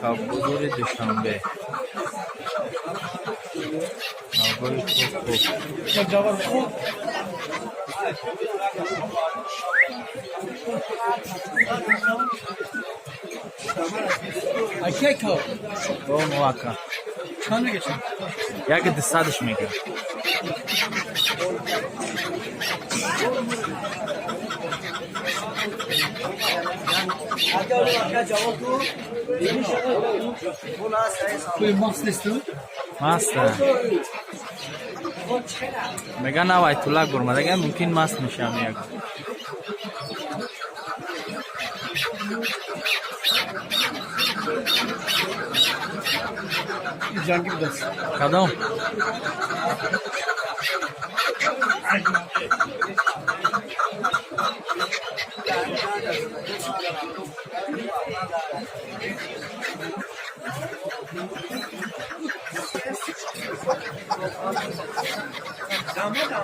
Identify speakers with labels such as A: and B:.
A: کابوزور دوشنبه آقای خوب
B: Akeko.
A: با موقع
B: Çan mı geçin?
A: یک دستادش میگه
B: Böyle mas istiyor.
A: ماسته میگه نه وای طولک برمده اگه ممکن ماست میشم یک
B: Can gibi dersin.
A: کدام
B: Tamam ya.